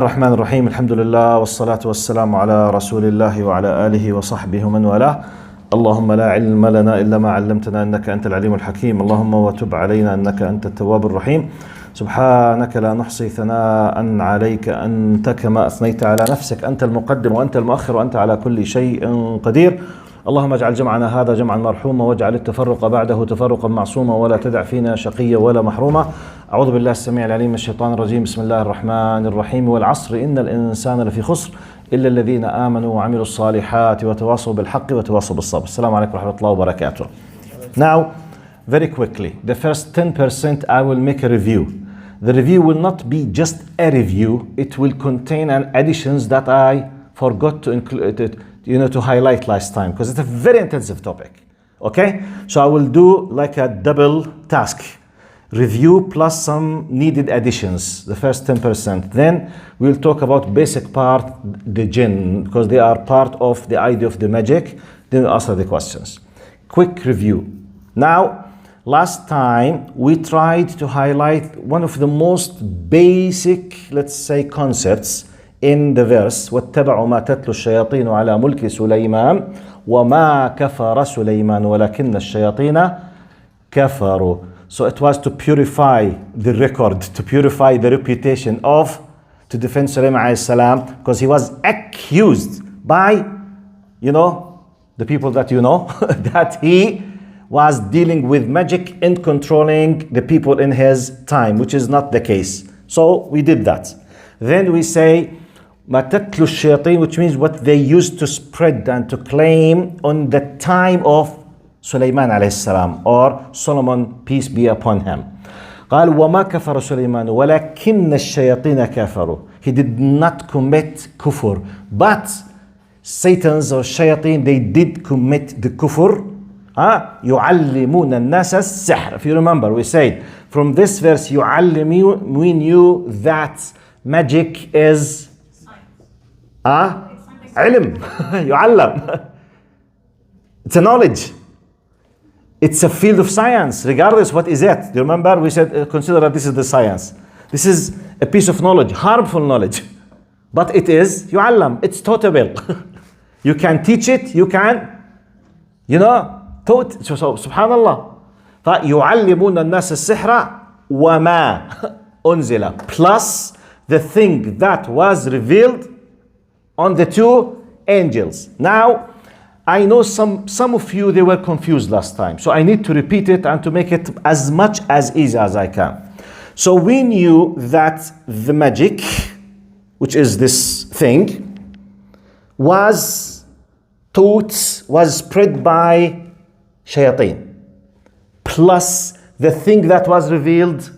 الرحمن الرحيم الحمد لله والصلاة والسلام على رسول الله وعلى آله وصحبه ومن والاه. اللهم لا علم لنا إلا ما علمتنا إنك أنت العليم الحكيم. اللهم وتب علينا إنك أنت التواب الرحيم. سبحانك لا نحصي ثناء عليك أنت كما أثنيت على نفسك. أنت المقدم وأنت المؤخر وأنت على كل شيء قدير. اللهم اجعل جمعنا هذا جمعا مرحوما واجعل التفرق بعده تفرقا معصوما ولا تدع فينا شقيا ولا محروما. أعوذ بالله السميع العليم من الشيطان الرجيم. بسم الله الرحمن الرحيم. والعصر إن الإنسان لفي خسر إلا الذين آمنوا وعملوا الصالحات وتواصوا بالحق وتواصوا بالصبر. السلام عليكم ورحمة الله وبركاته. Now, very quickly, the first 10% I will make a review. The review will not be just a review. It will contain an additions that I forgot to include, to highlight last time because it's a very intensive topic. Okay, so I will do like a double task: review plus some needed additions, the first 10%. Then we'll talk about basic part, the jinn, because they are part of the idea of the magic. Then we'll answer the questions. Quick review. Now, last time we tried to highlight one of the most basic, let's say, concepts in the verse واتبعوا ما تتلو الشياطين على ملك سليمان وما كفر سليمان ولكن الشياطين كفروا. So it was to purify the record, to purify the reputation to defend Sulaiman alayhi salam, because he was accused by, the people that that he was dealing with magic and controlling the people in his time, which is not the case. So we did that. Then we say ما تتلو الشياطين, which means what they used to spread and to claim on the time of Sulaiman alayhi salam, or Solomon, peace be upon him. قال وما كفر سليمان ولكن الشياطين كفروا. He did not commit kufr, but Satan's or shayateen, they did commit the kufr. يعلمون الناس السحر. If you remember, we said from this verse يعلمون, we knew that magic is علم. يعلم. It's a knowledge. It's a field of science, regardless what is it. Do you remember? We said consider that this is the science. This is a piece of knowledge, harmful knowledge. But it is يعلم. It's tautable. You can teach it, you can, taught. So subhanallah. فيعلمون الناس السحر وما أنزل, plus the thing that was revealed on the two angels. Now, I know some of you, they were confused last time. So I need to repeat it and to make it as much as easy as I can. So we knew that the magic, which is this thing, was spread by shayateen, plus the thing that was revealed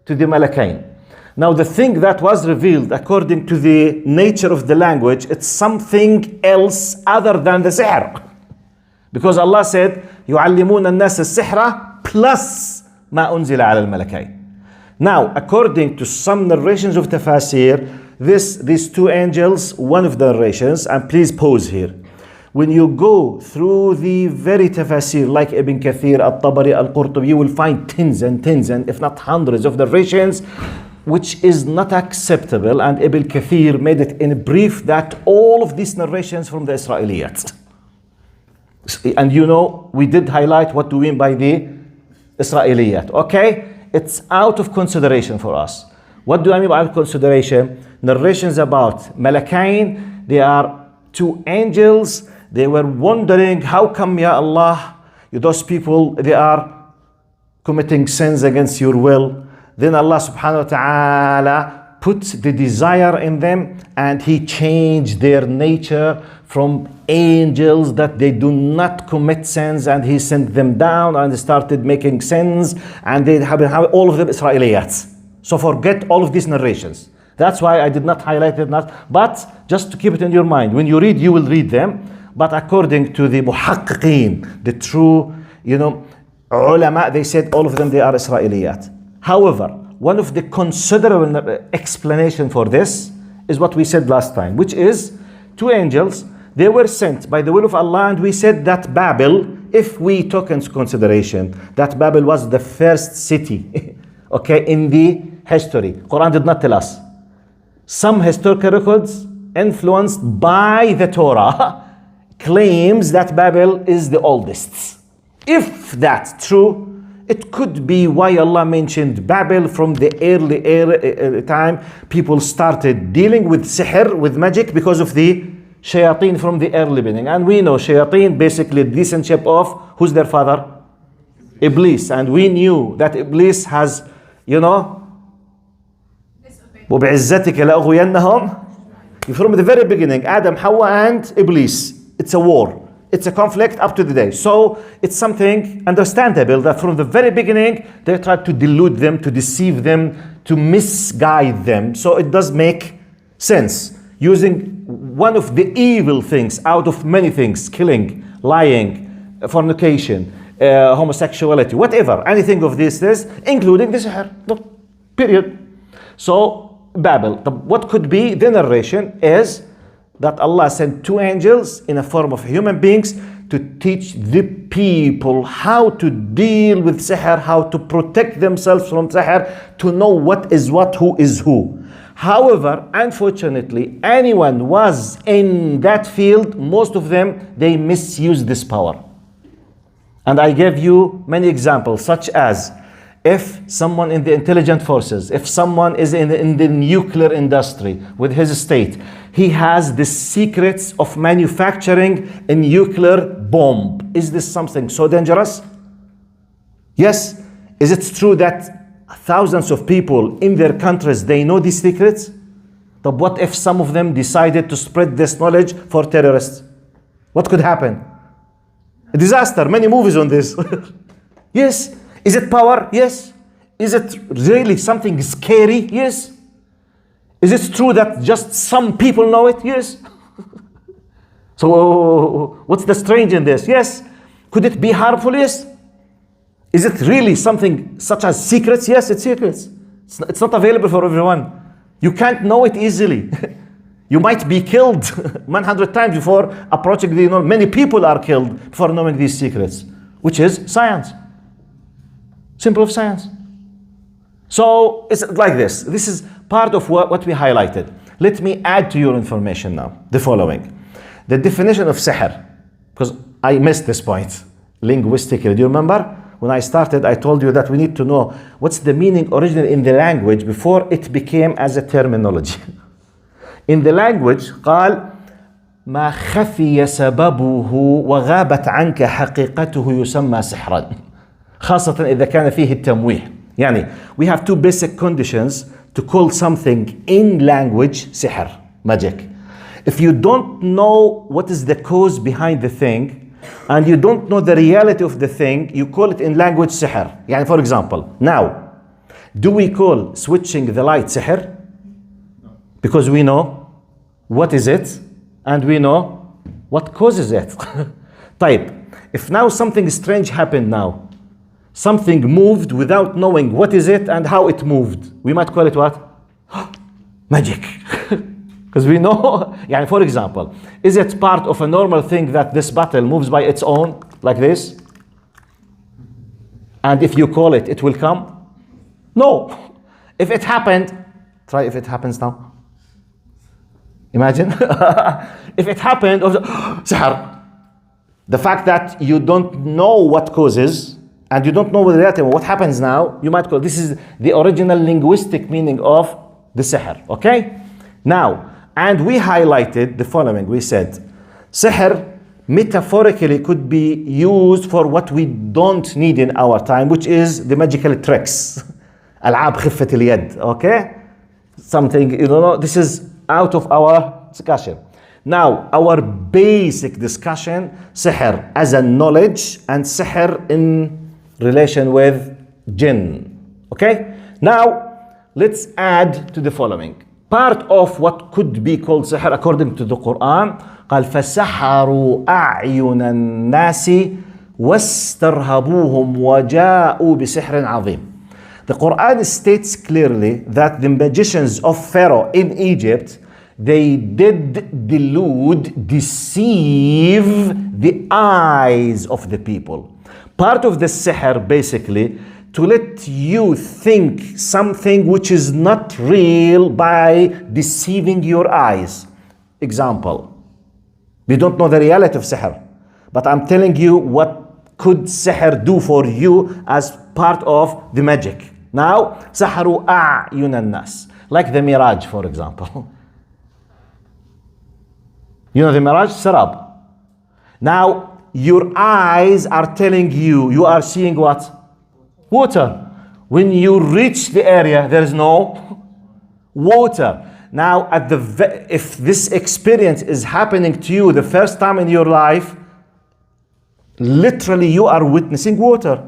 to the malakain. Now the thing that was revealed according to the nature of the language, it's something else other than the sihr. Because Allah said, يُعَلِّمُونَ النَّاسَ السِّحْرَ plus مَا أُنزِلَ عَلَى الْمَلَكَيْنِ. Now, according to some narrations of Tafsir, these two angels, one of the narrations, and please pause here. When you go through the very Tafsir, like Ibn Kathir, Al-Tabari, Al-Qurtubi, you will find tens and tens and if not hundreds of narrations, which is not acceptable, and Ibn Kathir made it in brief that all of these narrations from the Israeliyat. And we did highlight what do we mean by the Israeliyat. Okay, it's out of consideration for us. What do I mean by consideration? Narrations about Malakain, they are two angels. They were wondering, how come, Ya Allah, those people, they are committing sins against your will. Then Allah subhanahu wa ta'ala put the desire in them and He changed their nature from angels that they do not commit sins, and He sent them down and started making sins, and they have all of them Israeliyats. So forget all of these narrations. That's why I did not highlight it, but just to keep it in your mind. When you read, you will read them, but according to the muhaqqiqeen, the true, ulama, they said all of them, they are Israeliyat. However, one of the considerable explanation for this is what we said last time, which is two angels, they were sent by the will of Allah, and we said that Babel, if we took into consideration that Babel was the first city, in the history. Quran did not tell us. some historical records influenced by the Torah claims that Babel is the oldest. If that's true, it could be why Allah mentioned Babel from the early time. People started dealing with sihr, with magic, because of the shayateen from the early beginning. And we know shayateen basically descendant of, who's their father? Iblis. And we knew that Iblis has, وَبِعِزَّتِكَ لَأُغْوِيَنَّهُمْ. From the very beginning, Adam, Hawa, and Iblis. It's a war. It's a conflict up to the day. So it's something understandable that from the very beginning, they tried to delude them, to deceive them, to misguide them. So it does make sense. Using one of the evil things out of many things, killing, lying, fornication, homosexuality, whatever, anything of these things, including the sihr. Period. So Babel, what could be the narration is that Allah sent two angels in a form of human beings to teach the people how to deal with sihr, how to protect themselves from sihr, to know what is what, who is who. However, unfortunately, anyone was in that field, most of them, they misused this power. And I gave you many examples, such as if someone in the intelligent forces, if someone is in the nuclear industry with his state, he has the secrets of manufacturing a nuclear bomb. Is this something so dangerous? Yes. Is it true that thousands of people in their countries, they know these secrets? But what if some of them decided to spread this knowledge for terrorists? What could happen? A disaster. Many movies on this. Yes. Is it power? Yes. Is it really something scary? Yes. Is it true that just some people know it? Yes. So what's the strange in this? Yes. Could it be harmful? Yes. Is it really something such as secrets? Yes, it's secrets. It's not available for everyone. You can't know it easily. You might be killed 100 times before approaching the many people are killed for knowing these secrets, which is science. Simple of science. So it's like this. This is part of what we highlighted. Let me add to your information now the following. The definition of sihr, because I missed this point linguistically. Do you remember? When I started, I told you that we need to know what's the meaning originally in the language before it became as a terminology. In the language, قال ما خفي سببه وغابت عنك حقيقته يسمى سحرا. خاصة إذا كان فيه التمويه. يعني we have two basic conditions to call something in language sihr, magic. If you don't know what is the cause behind the thing and you don't know the reality of the thing, you call it in language sihr. يعني for example, now, do we call switching the light sihr? Because we know what is it and we know what causes it. طيب, if now something strange happened now, something moved without knowing what is it and how it moved, we might call it what? Magic. Because we know, يعني for example, is it part of a normal thing that this bottle moves by its own, like this? And if you call it, it will come? No. If it happened, try if it happens now. Imagine. If it happened, sihr. The fact that you don't know what causes, and you don't know what happens now, you might call this is the original linguistic meaning of the sihr. Okay? Now, and we highlighted the following. We said, sihr metaphorically could be used for what we don't need in our time, which is the magical tricks. ألعاب خفة اليد. Okay? Something, this is out of our discussion. Now, our basic discussion, sihr as a knowledge and sihr in relation with jinn. Okay? Now, let's add to the following. Part of what could be called sihr according to the Quran, قال فسحروا أعين الناس واسترهبوهم وجاءوا بسحر عظيم. The Quran states clearly that the magicians of Pharaoh in Egypt, they did delude, deceive the eyes of the people. Part of the sihr basically to let you think something which is not real by deceiving your eyes. Example, we don't know the reality of sihr, but I'm telling you what could sihr do for you as part of the magic. Now, سحروا أعين الناس, like the mirage, for example. You know the mirage? Sarab. Now, your eyes are telling you, you are seeing what? Water. When you reach the area, there is no water. Now, if this experience is happening to you the first time in your life, literally you are witnessing water.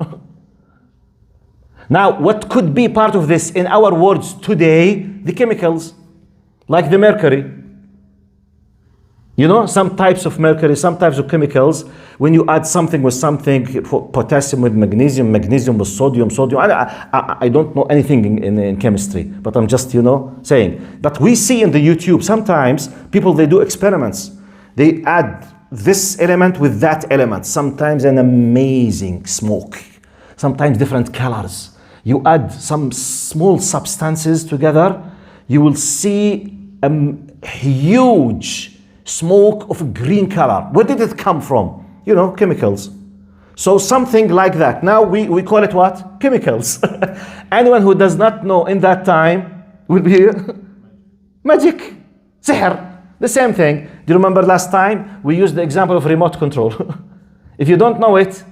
Now, what could be part of this in our words today? The chemicals, like the mercury. You know, some types of mercury, some types of chemicals, when you add something with something, potassium with magnesium, magnesium with sodium, sodium. I don't know anything in chemistry, but I'm just, saying. But we see in the YouTube, sometimes people, they do experiments. They add this element with that element. Sometimes an amazing smoke, sometimes different colors. You add some small substances together, you will see a huge smoke of green color. Where did it come from? Chemicals. So something like that. Now we call it what? Chemicals. Anyone who does not know in that time will be magic, sihr. The same thing. Do you remember last time we used the example of remote control? If you don't know it,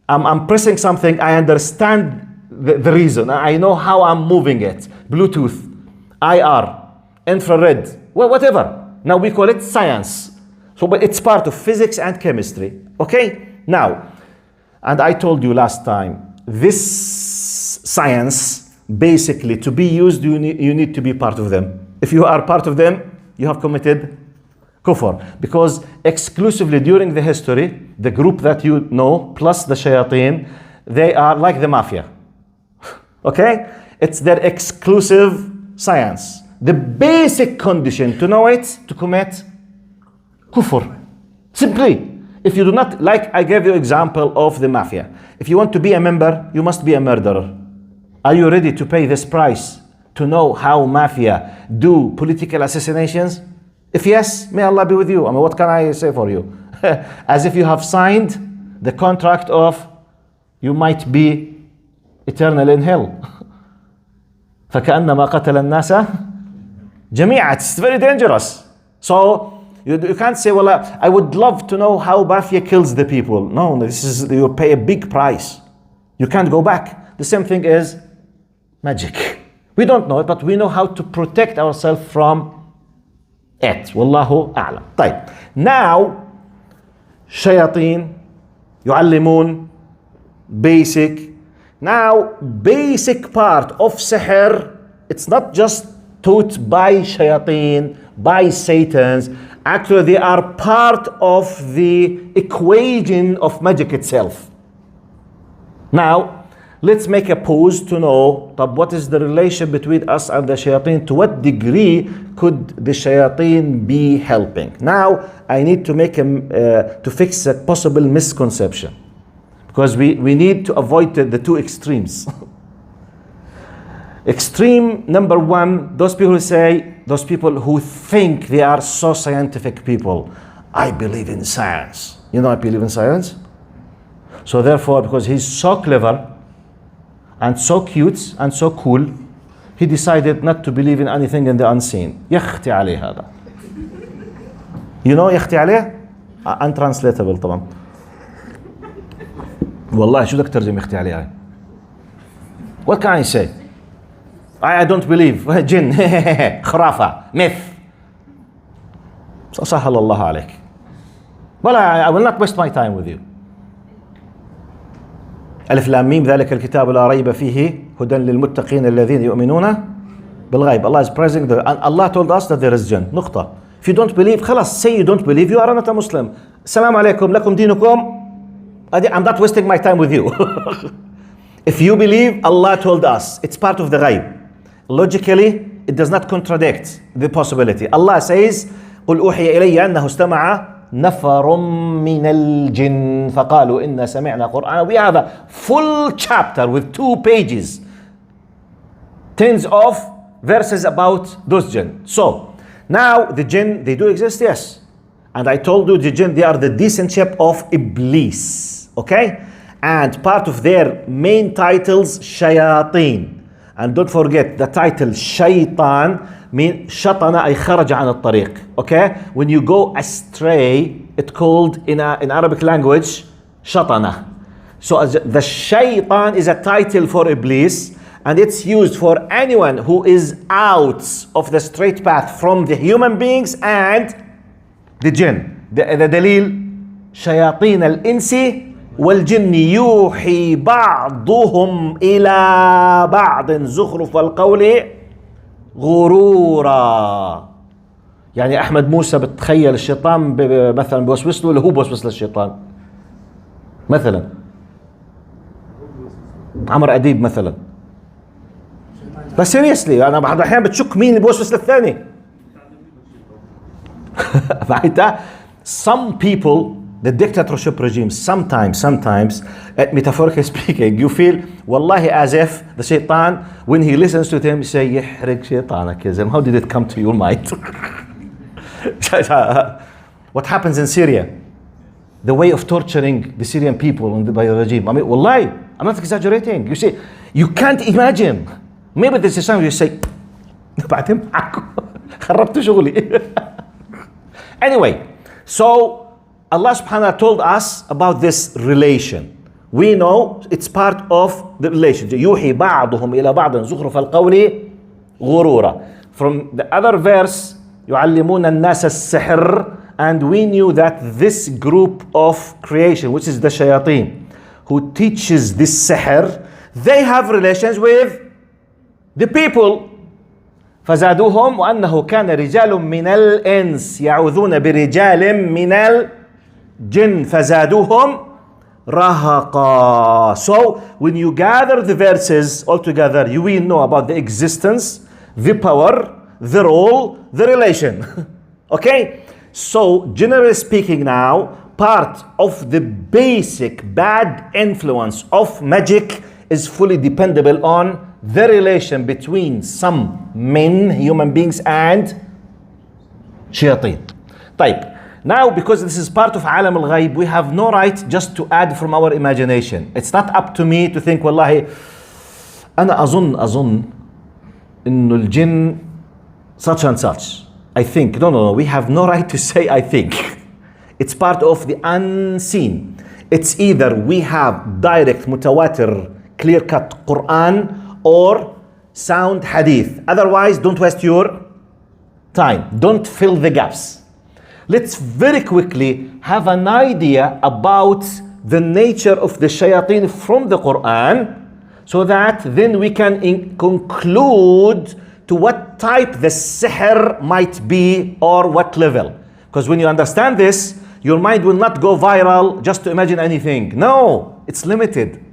I'm pressing something, I understand the reason. I know how I'm moving it. Bluetooth, IR, infrared, whatever. Now we call it science. So, but it's part of physics and chemistry. Okay? Now, and I told you last time, this science, basically, to be used, you need to be part of them. If you are part of them, you have committed kufr. Because exclusively during the history, the group that you know, plus the shayateen, they are like the mafia. Okay? It's their exclusive science. The basic condition to know it, to commit kufr. Simply. If you do not, like I gave you example of the mafia. If you want to be a member, you must be a murderer. Are you ready to pay this price to know how mafia do political assassinations? If yes, may Allah be with you. I mean, what can I say for you? As if you have signed the contract of you might be eternal in hell. فكأنما قتل الناس جميعا. It's very dangerous. So you can't say, well, I would love to know how mafia kills the people. No, you pay a big price. You can't go back. The same thing is magic. We don't know it, but we know how to protect ourselves from it. Wallahu a'lam. طيب. Now, shayateen, يعلمون, basic. Now, basic part of sihr, it's not just taught by shayateen, by satans. Actually, they are part of the equation of magic itself. Now, let's make a pause to know what is the relation between us and the shayateen. To what degree could the shayateen be helping? Now, I need to make to fix a possible misconception. Because we need to avoid the two extremes. Extreme number one, those people who think they are so scientific people. I believe in science. I believe in science. So therefore, because he's so clever and so cute and so cool, he decided not to believe in anything in the unseen. يختي عليه هذا. يختي عليه? Untranslatable طبعا. والله شو بدك ترجم يختي عليه؟ What can I say? I don't believe. جن. خرافة. myth. سهل الله عليك. Well, I will not waste my time with you. ألف لام ميم ذلك الكتاب لا ريب فيه هدى للمتقين الذين يؤمنون بالغيب. Allah is praising and Allah told us that there is jinn. نقطة. If you don't believe, خلاص, say you don't believe, you are not a Muslim. السلام عليكم لكم دينكم. I'm not wasting my time with you. If you believe, Allah told us, it's part of the ghaib. Logically, it does not contradict the possibility. Allah says, قُلْ أُوحِيَ إِلَيَّ أَنَّهُ اسْتَمَعَ نفر من الجن فقالوا إنا سمعنا قرآن. We have a full chapter with 2 pages, tens of verses about those jinn. So now the jinn, they do exist, yes. And I told you the jinn, they are the descendant of Iblis, okay? And part of their main titles, shayateen. And don't forget the title shaitan mean شطن أي خرج عن الطريق. Okay? When you go astray, it's called in Arabic language شطنة. So the shaitan is a title for Iblis, and it's used for anyone who is out of the straight path from the human beings and the jinn. The دليل شياطين الإنس والجن يوحي بعضهم إلى بعض زخرف القول غرورا. يعني أحمد موسى بتخيل الشيطان مثلا بوسوس له ولا هو بوسوس للشيطان؟ مثلا عمر أديب مثلا. بس سيريسلي أنا بعض الأحيان بتشك مين اللي بوسوس للثاني. فهمت؟ Some people, the dictatorship regime, sometimes, metaphorically speaking, you feel wallahi as if the shaitan, when he listens to them, say يحرق شيطانك يا زلمة. How did it come to your mind? What happens in Syria, the way of torturing the Syrian people by the regime, I mean wallahi, I'm not exaggerating. You see, you can't imagine. Maybe this is something you say بعدين معكم خربتوا شغلي. Anyway, so Allah subhanahu wa ta'ala told us about this relation. We know it's part of the relationship. يوحي بعضهم إلى بعض زخرف القول غرورا. From the other verse, يعلمون الناس السحر, and we knew that this group of creation, which is the shayateen, who teaches this sihr, they have relations with the people. فزادوهم وأنه كان رجال من الإنس يعوذون برجال من الجن فزادوهم رهقا. So when you gather the verses all together, you will know about the existence, the power, the role, the relation. Okay? So generally speaking now, part of the basic bad influence of magic is fully dependable on the relation between some men, human beings, and shayateen. طيب, now because this is part of عالم الغيب, we have no right just to add from our imagination. It's not up to me to think والله أنا أظن إنه الجن such and such. I think. No. We have no right to say I think. It's part of the unseen. It's either we have direct mutawatir, clear-cut Quran, or sound hadith. Otherwise, don't waste your time. Don't fill the gaps. Let's very quickly have an idea about the nature of the shayateen from the Quran, so that then we can conclude to what type the sihr might be or what level. Because when you understand this, your mind will not go viral just to imagine anything. No, it's limited.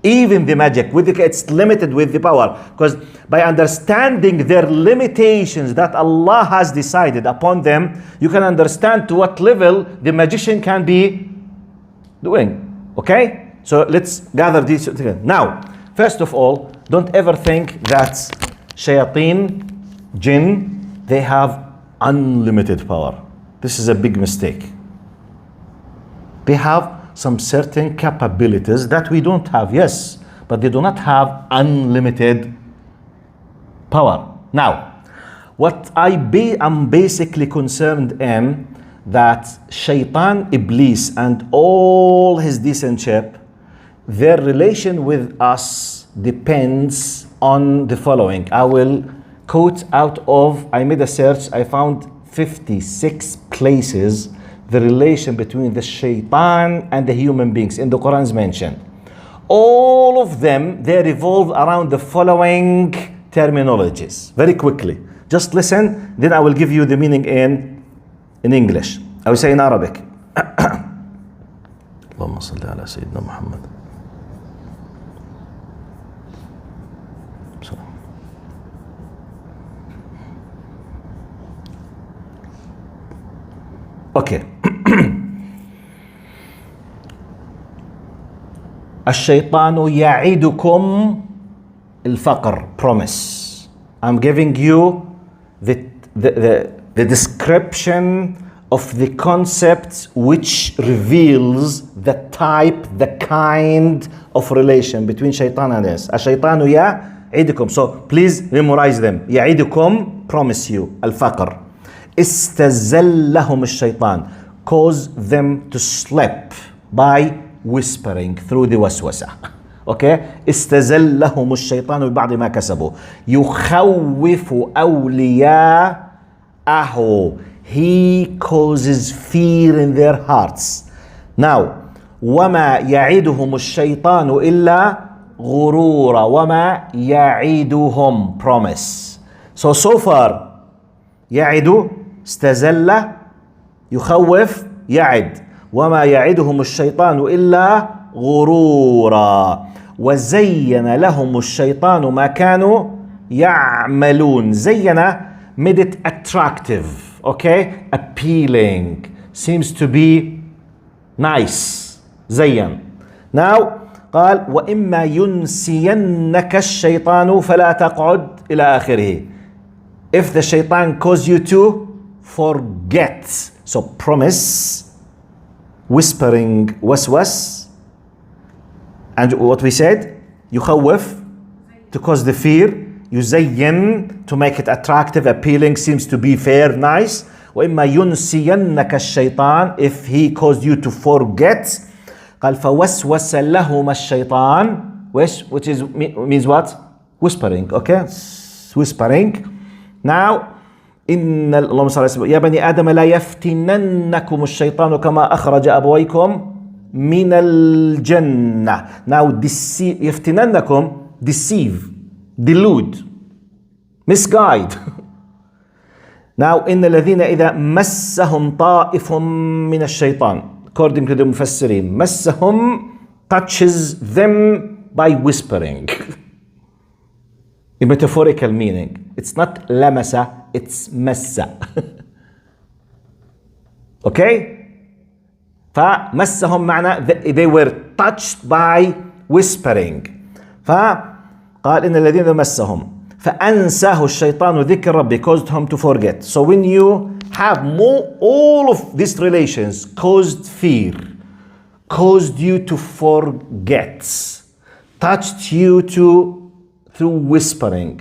Even the magic, it's limited with the power. Because by understanding their limitations that Allah has decided upon them, you can understand to what level the magician can be doing. Okay? So let's gather these together. Now, first of all, don't ever think that shayateen, jinn, they have unlimited power. This is a big mistake. They have some certain capabilities that we don't have, yes, but they do not have unlimited power. Now, what I'm basically concerned in that shaitan, Iblis, and all his descendants, their relation with us depends on the following. I will quote out of, I made a search, I found 56 places the relation between the shaitan and the human beings in the Quran is mentioned. All of them, they revolve around the following terminologies. Very quickly, just listen, then I will give you the meaning in English. I will say in Arabic. اللهم صل على سيدنا محمد. Okay. الشيطان يعدكم الفقر, promise. I'm giving you the description of the concept which reveals the type, the kind of relation between shaitan and ins. الشيطان يعدكم. So please memorize them. يعدكم, promise you. الفقر. استزلهم الشيطان, cause them to slip by whispering through the waswasa. Okay? استزلهم الشيطان ببعض ما كسبوا. يخوف أولياءه. He causes fear in their hearts. Now, وما يعدهم الشيطان إلا غرورا. وما يعدهم, promise. So far, يعد, استزل, يخوف, يعد. وما يعدهم الشيطان إلا غرورا. وزين لهم الشيطان ما كانوا يعملون. زين, made it attractive, okay, appealing, seems to be nice. زين. Now قال وإما ينسينك الشيطان فلا تقعد إلى آخره. If the shaitan cause you to forget, so promise, whispering, waswas, and what we said, يخوف, to cause the fear, يزين, to make it attractive, appealing, seems to be fair, nice. وإما ينسينك الشيطان, if he caused you to forget, قال فوسوس لهما الشيطان, which is means what? Whispering, okay? Whispering. Now, اللهم صل على سيدنا يا بني آدم لا يفتننكم الشيطان كما أخرج أبويكم من الجنة. Now, يفتننكم, deceive, delude, misguide. Now, إن الذين إذا مسهم طائف من الشيطان, according to the مفسرين, مسهم touches them by whispering. A metaphorical meaning. It's not لمسة, it's مسة. Okay? فمسهم معنى they were touched by whispering. فقال إن الذين مسهم فأنساه الشيطان ذكر ربي, caused him to forget. So when you have all of these relations caused fear, caused you to forget, touched you through whispering,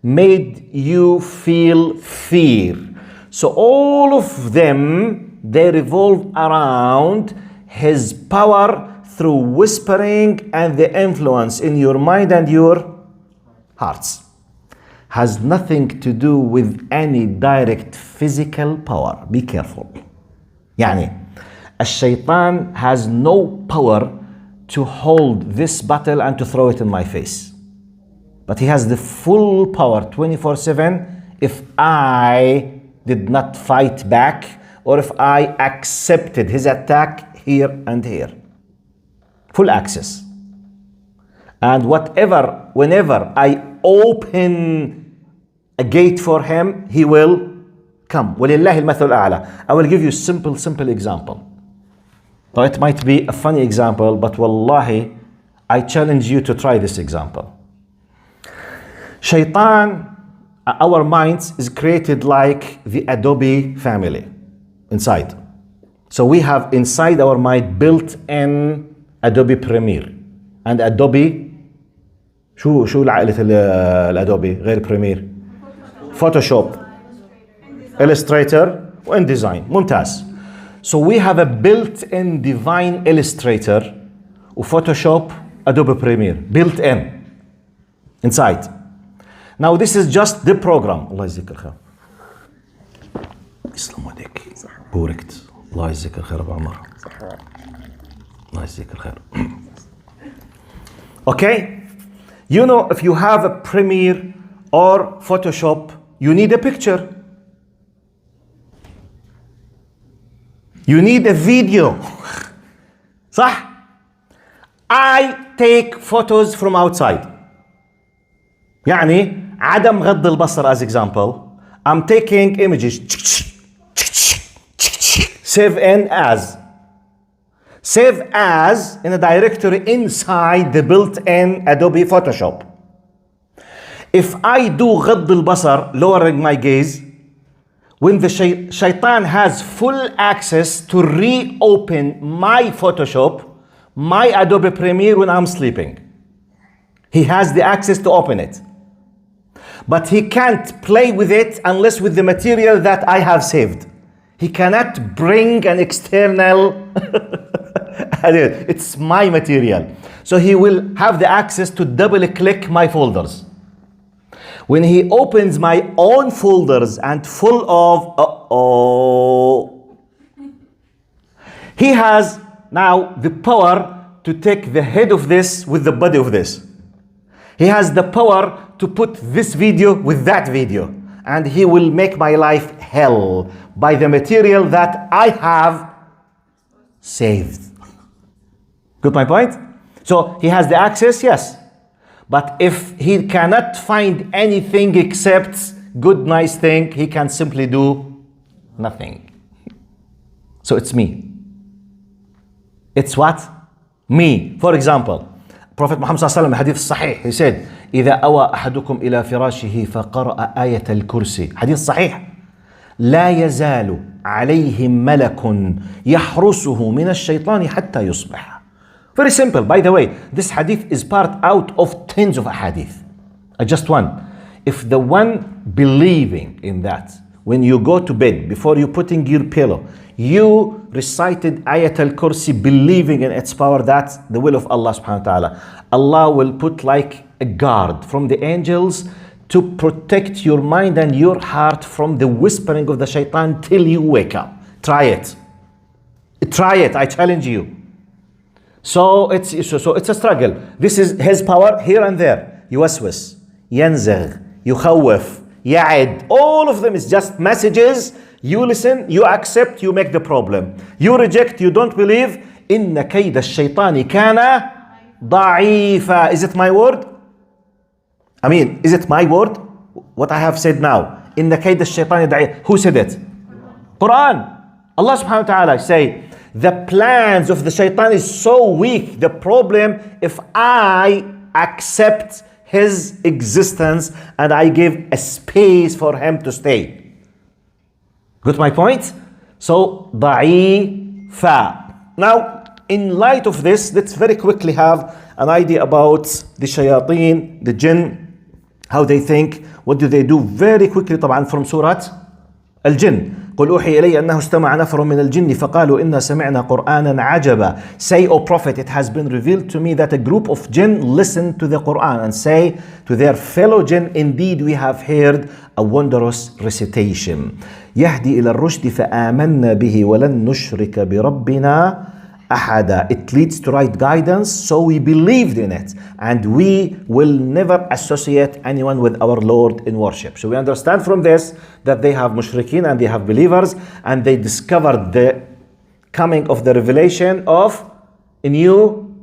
made you feel fear. So all of them, they revolve around his power through whispering and the influence in your mind and your hearts. Has nothing to do with any direct physical power. Be careful. يعني الشيطان has no power to hold this bottle and to throw it in my face. But he has the full power 24/7 if I did not fight back or if I accepted his attack here and here. Full access. And whenever I open a gate for him, he will come. وَلِلَّهِ الْمَثَلُ الْأَعْلَى. I will give you a simple example. Now it might be a funny example, but wallahi, I challenge you to try this example. Shaitan, our minds is created like the Adobe family inside. So we have inside our mind built-in Adobe Premiere and Adobe شو العائلة الأدوبي غير بريمير؟ Photoshop, Illustrator and Design. ممتاز. So we have a built-in divine Illustrator وPhotoshop, Adobe Premiere built in inside. Now this is just the program. الله يجزيك الخير. يسلم وديك. بوركت. الله يجزيك الخير أبو عمر. الله يجزيك الخير. Okay? You know, if you have a Premiere or Photoshop, you need a picture. You need a video. صح? I take photos from outside. يعني عدم غض البصر as example. I'm taking images. Save in as. Save as in a directory inside the built-in Adobe Photoshop. If I do غض البصر, lowering my gaze, when the shaitan has full access to reopen my Photoshop, my Adobe Premiere when I'm sleeping. He has the access to open it. But he can't play with it unless with the material that I have saved. He cannot bring an external, it's my material. So he will have the access to double click my folders. When he opens my own folders and full of, he has now the power to take the head of this with the body of this. He has the power to put this video with that video. And he will make my life hell by the material that I have saved. Got my point? So he has the access, yes. But if he cannot find anything except good, nice thing, he can simply do nothing. So it's me. It's what? Me. For example, Prophet Muhammad sallallahu alaihi wasallam, hadith sahih, he said, إذا أوى أحدكم إلى فراشه فقرأ آية الكرسي. حديث صحيح. لا يزال عليه ملك يحرسه من الشيطان حتى يصبح. Very simple. By the way, this hadith is part out of tens of hadith. Just one. If the one believing in that, when you go to bed, before you putting your pillow, you recited Ayat al-Kursi believing in its power, that's the will of Allah subhanahu wa ta'ala. Allah will put like a guard from the angels to protect your mind and your heart from the whispering of the shaitan till you wake up. Try it. Try it, I challenge you. So it's a struggle. This is his power here and there. يوسوس, ينزغ, يخوف, يعد. All of them is just messages. You listen, you accept, you make the problem. You reject, you don't believe. إن كيد الشيطان كان ضعيفا. Is it my word? I mean, is it my word? What I have said now. إن كيد الشيطان ضعيف. Who said it? Quran. Allah subhanahu wa ta'ala say, the plans of the shaitan is so weak. The problem, if I accept his existence and I give a space for him to stay. Got my point? So, ضعيفا. Now, in light of this, let's very quickly have an idea about the shayateen, the jinn, how they think, what do they do? Very quickly, طبعا from Surah Al-Jinn. قل أوحي إلي أنه استمع نفر من الجن فقالوا إنا سمعنا قرآنا عجبا. Say, O Prophet, it has been revealed to me that a group of jinn listened to the Quran and say to their fellow jinn, indeed we have heard a wondrous recitation. يهدي إلى الرشد فآمنا به ولن نشرك بربنا أحدا. It leads to right guidance, so we believed in it, and we will never associate anyone with our Lord in worship. So we understand from this that they have mushrikeen and they have believers, and they discovered the coming of the revelation of a new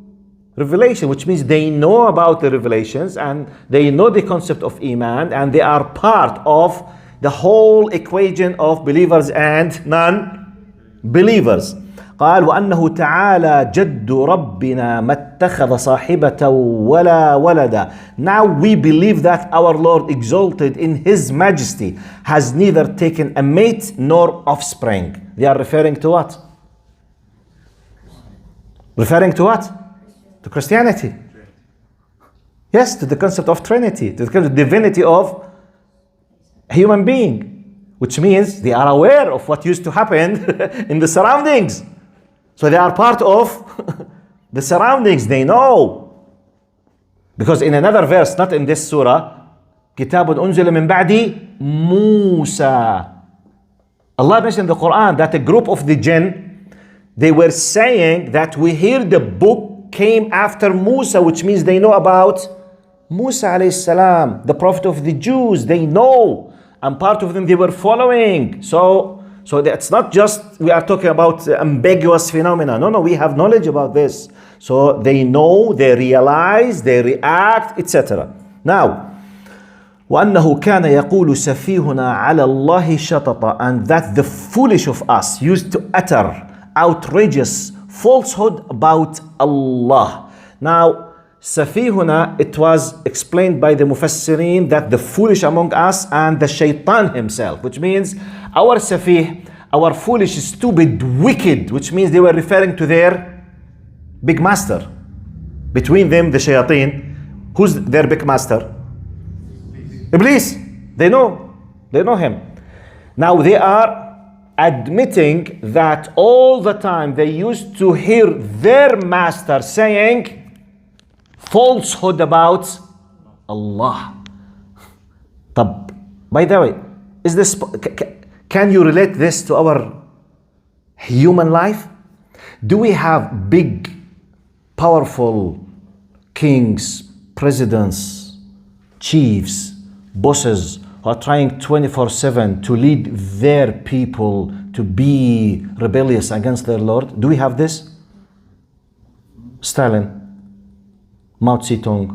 revelation, which means they know about the revelations and they know the concept of Iman, and they are part of the whole equation of believers and non-believers. قال وأنه تعالى جد ربنا ما اتخذ صاحبة ولا ولدا. Now we believe that our Lord exalted in His majesty has neither taken a mate nor offspring. They are referring to what? Referring to what? To Christianity. Yes, to the concept of Trinity, to the concept of divinity of a human being, which means they are aware of what used to happen in the surroundings. So they are part of the surroundings, they know. Because in another verse, not in this surah, كتاب أنزل من بعد موسى. Allah mentioned in the Quran that a group of the jinn, they were saying that we hear the book came after Musa, which means they know about Musa alayhi salam, the prophet of the Jews, they know. And part of them they were following. So it's not just we are talking about ambiguous phenomena. No, we have knowledge about this. So they know, they realize, they react, etc. Now, وَأَنَّهُ كَانَ يَقُولُ سَفِيهُنَا عَلَى اللَّهِ شَطَطًا. And that the foolish of us used to utter outrageous falsehood about Allah. Now, Safihuna, it was explained by the Mufassirin that the foolish among us and the shaitan himself, which means our Safih, our foolish, stupid, wicked, which means they were referring to their big master. Between them, the shayateen, who's their big master? Iblis. They know him. Now they are admitting that all the time they used to hear their master saying falsehood about Allah. By the way, is this, can you relate this to our human life? Do we have big, powerful kings, presidents, chiefs, bosses who are trying 24/7 to lead their people to be rebellious against their Lord? Do we have this? Stalin, Mao Zedong,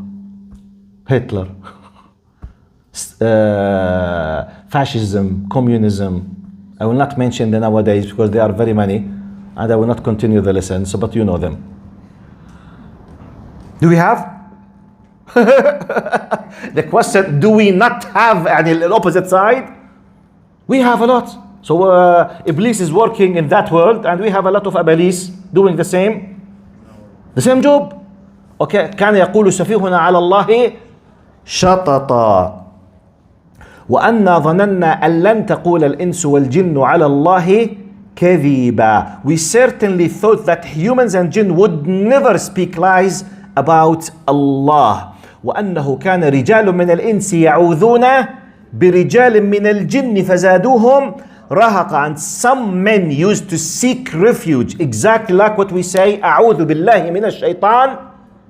Hitler, fascism, communism. I will not mention them nowadays because there are very many, and I will not continue the lesson, so, but you know them. Do we have? The question, do we not have the opposite side? We have a lot. So Iblis is working in that world, and we have a lot of Iblis doing the same job. Okay, كان يقول سفيهنا على الله شططا وأنا ظننا أن لن تقول الإنس والجن على الله كذبا. We certainly thought that humans and jinn would never speak lies about Allah. وأنه كان رجال من الإنس يعوذون برجال من الجن فزادوهم رهقا. And some men used to seek refuge, exactly like what we say, أعوذ بالله من الشيطان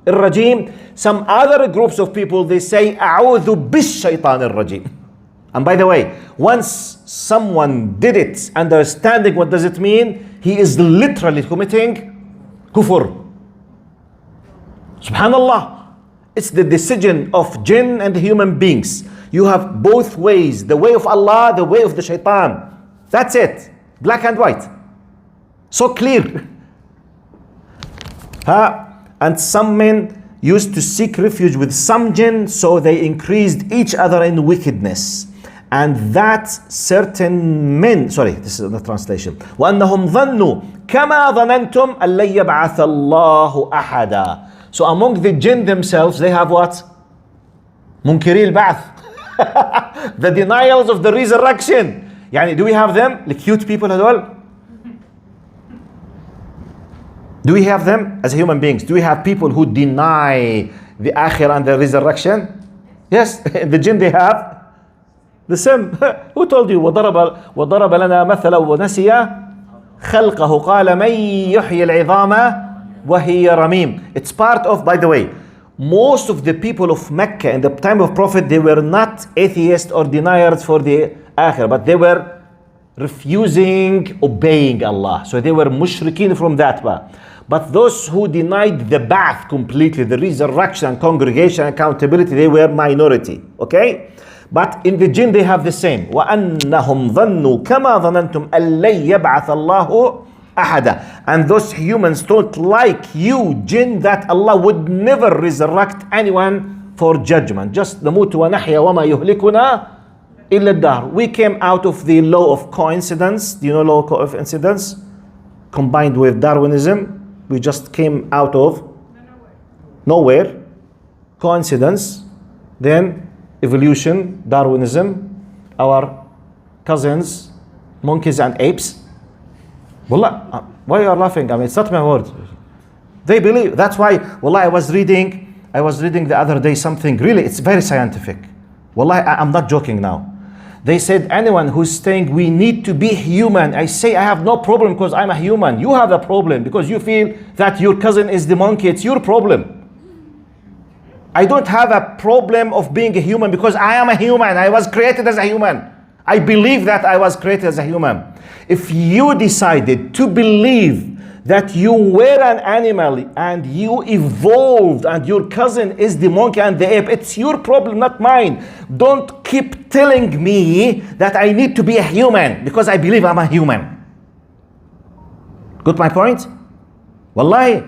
الرجيم. Some other groups of people, they say أعوذ بالشيطان الرجيم. And by the way, once someone did it, understanding what does it mean, he is literally committing kufr. Subhanallah. It's the decision of jinn and human beings. You have both ways, the way of Allah, the way of the shaitan. That's it. Black and white. So clear. And some men used to seek refuge with some jinn, so they increased each other in wickedness. And that certain men, sorry, this is the translation. وَأَنَّهُمْ ظَنُّوا كَمَا ظَنَنْتُمْ أَن لَن يَبْعَثَ اللَّهُ أَحَدًا. So among the jinn themselves, they have what? Munkiri al-ba'th. The denials of the resurrection. Do we have them? The cute people as well? Do we have them as human beings? Do we have people who deny the akhirah and the resurrection? Yes, the jinn they have the same. Who told you? وضرب لنا مثلا ونسي خلقه قال من يحيي العظام وهي رميم. It's part of, by the way, most of the people of Mecca in the time of Prophet, they were not atheists or deniers for the akhirah, but they were refusing obeying Allah. So they were mushrikeen from that part. But those who denied the ba'ath completely, the resurrection and congregation and accountability, they were minority. Okay? But in the jinn they have the same. وَأَنَّهُمْ ظَنُّوا كَمَا ظَنَنْتُمْ أَن لَن يَبْعَثَ اللَّهُ أَحَدًا. And those humans thought like you, jinn, that Allah would never resurrect anyone for judgment. Just نَمُوتُ وَنَحْيَا وَمَا يُهْلِكُنَا إِلَّا الدَّهْرُ. We came out of the law of coincidence. Do you know law of coincidence? Combined with Darwinism. We just came out of nowhere. Coincidence. Then evolution, Darwinism, our cousins, monkeys and apes. Wallah, why you are laughing? It's not my word. They believe. That's why, wallah, I was reading the other day something, really, it's very scientific. Wallah, I'm not joking now. They said anyone who's saying we need to be human, I say I have no problem because I'm a human. You have a problem because you feel that your cousin is the monkey. It's your problem. I don't have a problem of being a human because I am a human. I was created as a human. I believe that I was created as a human. If you decided to believe that you were an animal and you evolved and your cousin is the monkey and the ape, it's your problem, not mine. Don't keep telling me that I need to be a human because I believe I'm a human. Got my point? Wallahi,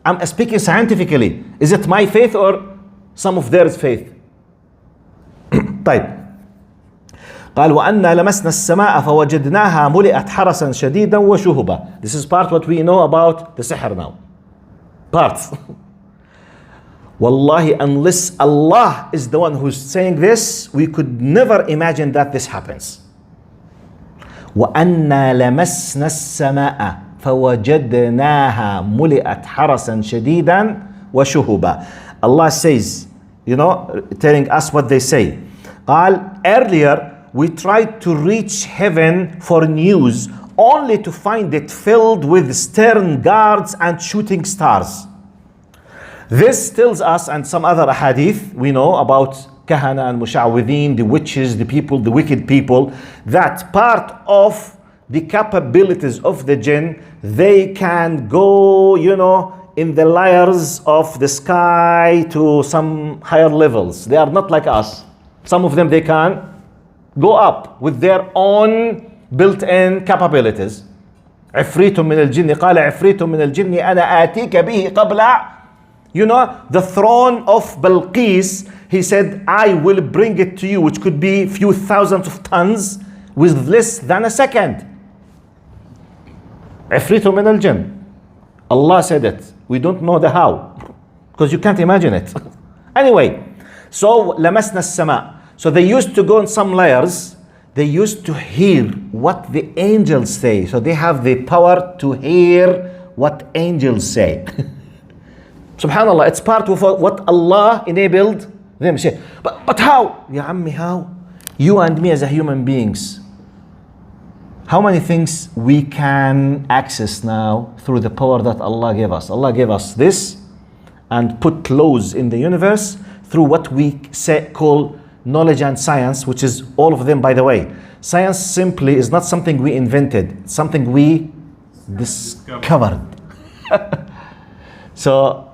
I'm speaking scientifically. Is it my faith or some of theirs faith? طيب. قال وأنا لمسنا السماء فوجدناها ملئت حرسا شديدا وشهبا. This is part what we know about the sihr now. Parts. Wallahi, unless Allah is the one who's saying this, we could never imagine that this happens. وأنا لمسنا السماء فوجدناها ملئت حرسا شديدا وشهبا. Allah says, telling us what they say. قال earlier we tried to reach heaven for news only to find it filled with stern guards and shooting stars. This tells us, and some other hadith we know about kahana and musha'widhin, the witches, the people, the wicked people, that part of the capabilities of the jinn, they can go, in the layers of the sky to some higher levels. They are not like us. Some of them, they can go up with their own built-in capabilities. عفريت من الجن قال عفريت من الجن أنا آتيك به قبل. The throne of Balqis, he said, I will bring it to you, which could be a few thousands of tons with less than a second. عفريت من الجن. Allah said it. We don't know the how, because you can't imagine it. Anyway, so لمسنا السماء. So they used to go in some layers. They used to hear what the angels say. So they have the power to hear what angels say. Subhanallah, it's part of what Allah enabled them to say. But how? Ya Ammi, how? You and me as a human beings, how many things we can access now through the power that Allah gave us? Allah gave us this and put laws in the universe through what we call knowledge and science, which is all of them, by the way. Science simply is not something we invented, it's something we discovered. So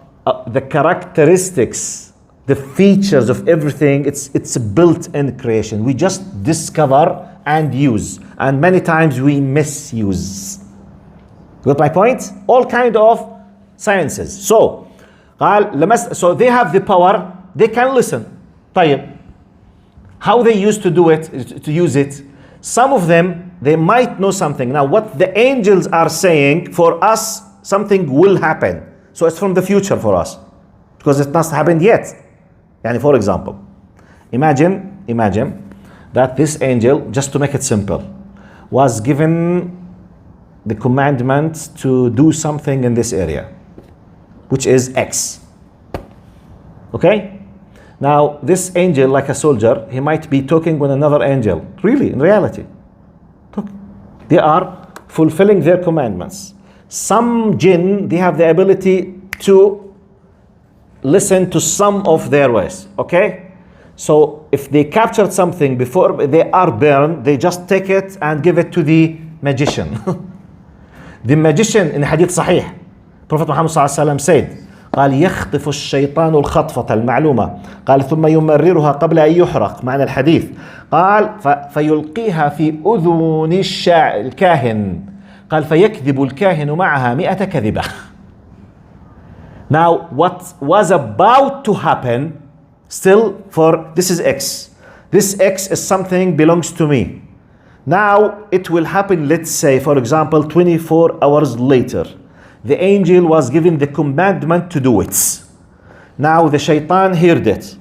the characteristics, the features of everything, it's a built-in creation. We just discover and use, and many times we misuse. Got my point? All kind of sciences. So they have the power, they can listen. طيب. How they used to do it, to use it, some of them, they might know something. Now what the angels are saying, for us, something will happen. So it's from the future for us, because it not happened yet. Yani for example, imagine that this angel, just to make it simple, was given the commandment to do something in this area, which is X. Okay? Now, this angel, like a soldier, he might be talking with another angel. Really, in reality. They are fulfilling their commandments. Some jinn, they have the ability to listen to some of their ways. Okay? So, if they captured something before they are burned, they just take it and give it to the magician. The magician in Hadith Sahih, Prophet Muhammad ﷺ said, قال يخطف الشيطان الخطفة المعلومة قال ثم يمررها قبل أن يحرق معنى الحديث قال فيلقيها في أذن الكاهن قال فيكذب الكاهن معها 100 كذبة. Now what was about to happen, still for this is X. This X is something belongs to me. Now it will happen, let's say for example 24 hours later. The angel was given the commandment to do it. Now the shaitan heard it.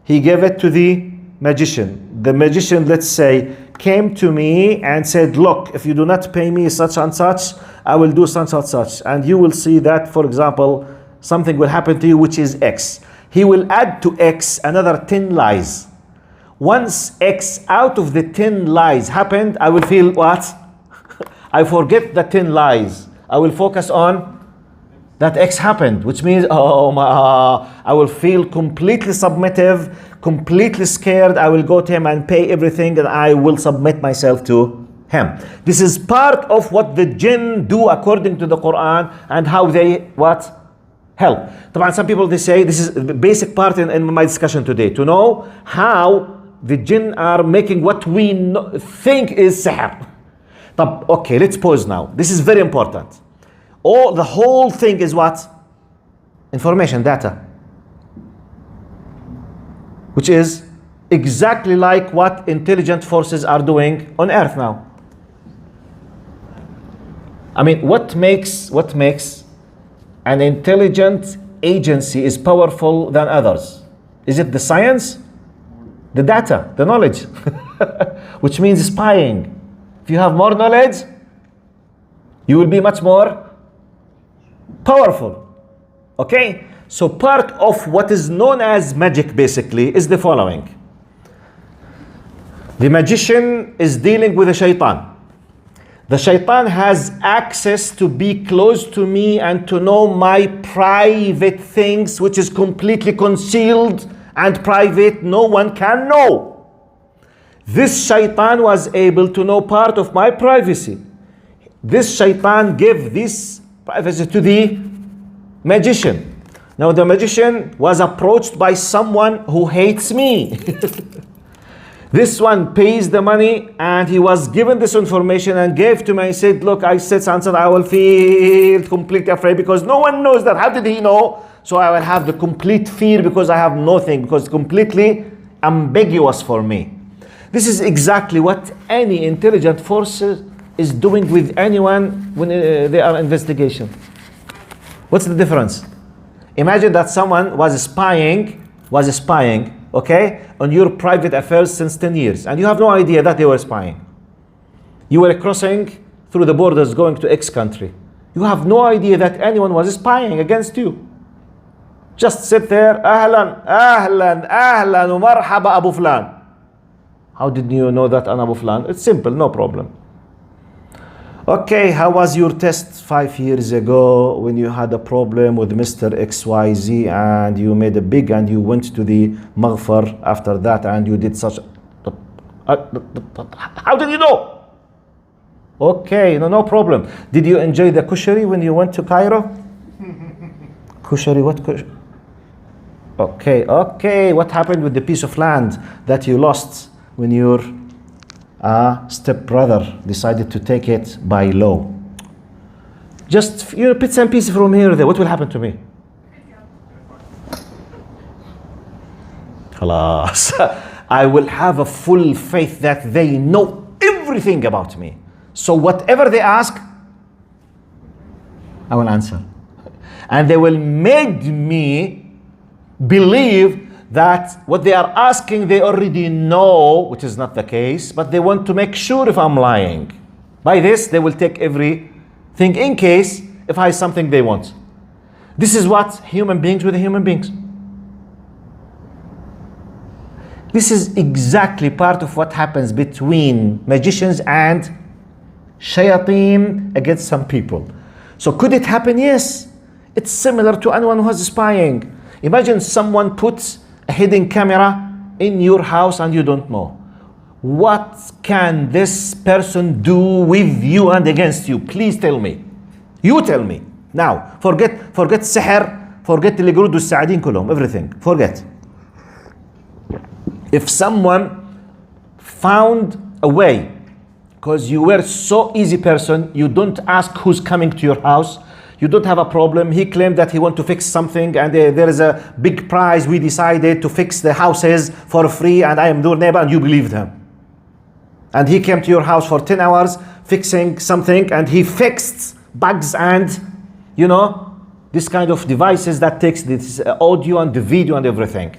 He gave it to the magician. The magician, let's say, came to me and said, look, if you do not pay me such and such, I will do such and such. And you will see that, for example, something will happen to you, which is X. He will add to X another 10 lies. Once X out of the 10 lies happened, I will feel what? I forget the 10 lies. I will focus on that X happened, which means, I will feel completely submissive, completely scared. I will go to him and pay everything, and I will submit myself to him. This is part of what the jinn do according to the Quran, and how they help. Some people, they say, this is the basic part in my discussion today, to know how the jinn are making what we think is sihr. Okay, let's pause now. This is very important. All the whole thing is what? Information, data. Which is exactly like what intelligent forces are doing on Earth now. I mean, what makes an intelligent agency is powerful than others? Is it the science? The data, the knowledge, which means spying. If you have more knowledge, you will be much more powerful. Okay? So part of what is known as magic basically is the following. The magician is dealing with a shaitan. The shaitan has access to be close to me and to know my private things, which is completely concealed and private. No one can know. This shaitan was able to know part of my privacy. This shaitan gave this privacy to the magician. Now the magician was approached by someone who hates me. This one pays the money and he was given this information and gave to me. He said, look, I said something, I will feel completely afraid because no one knows that. How did he know? So I will have the complete fear because I have nothing, because it's completely ambiguous for me. This is exactly what any intelligent force is doing with anyone when they are investigation. What's the difference? Imagine that someone was spying, okay, on your private affairs since 10 years, and you have no idea that they were spying. You were crossing through the borders going to X country. You have no idea that anyone was spying against you. Just sit there, ahlan, ahlan, ahlan, wa marhaba Abu Flan. How did you know that I'm Abu Flan? It's simple, no problem. Okay, how was your test 5 years ago when you had a problem with Mr. XYZ and you made a big and you went to the maghfar after that and you did such... How did you know? Okay, no problem. Did you enjoy the kushari when you went to Cairo? Kushari, what kushari? Okay, what happened with the piece of land that you lost when your stepbrother decided to take it by law? Just, bits and pieces from here or there. What will happen to me? Khalas. I will have a full faith that they know everything about me. So whatever they ask, I will answer. And they will make me believe that what they are asking they already know, which is not the case, but they want to make sure if I'm lying. By this, they will take everything in case if I have something they want. This is what human beings with human beings. This is exactly part of what happens between magicians and shayateen against some people. So could it happen? Yes. It's similar to anyone who is spying. Imagine someone puts a hidden camera in your house and you don't know. What can this person do with you and against you? Please tell me. You tell me. Now, forget sihr, forget اللي يقولوا السعادين كلهم, everything. Forget. If someone found a way, because you were so easy person, you don't ask who's coming to your house, you don't have a problem. He claimed that he want to fix something and there is a big prize. We decided to fix the houses for free and I am your neighbor, and you believed him. And he came to your house for 10 hours fixing something and he fixed bugs and, this kind of devices that takes this audio and the video and everything.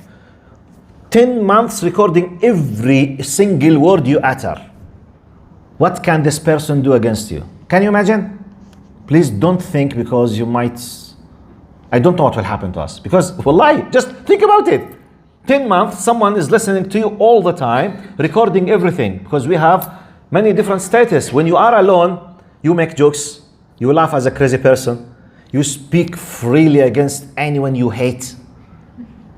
10 months recording every single word you utter. What can this person do against you? Can you imagine? Please don't think because you might... I don't know what will happen to us. Because, wallahi, just think about it. 10 months, someone is listening to you all the time, recording everything. Because we have many different status. When you are alone, you make jokes. You laugh as a crazy person. You speak freely against anyone you hate.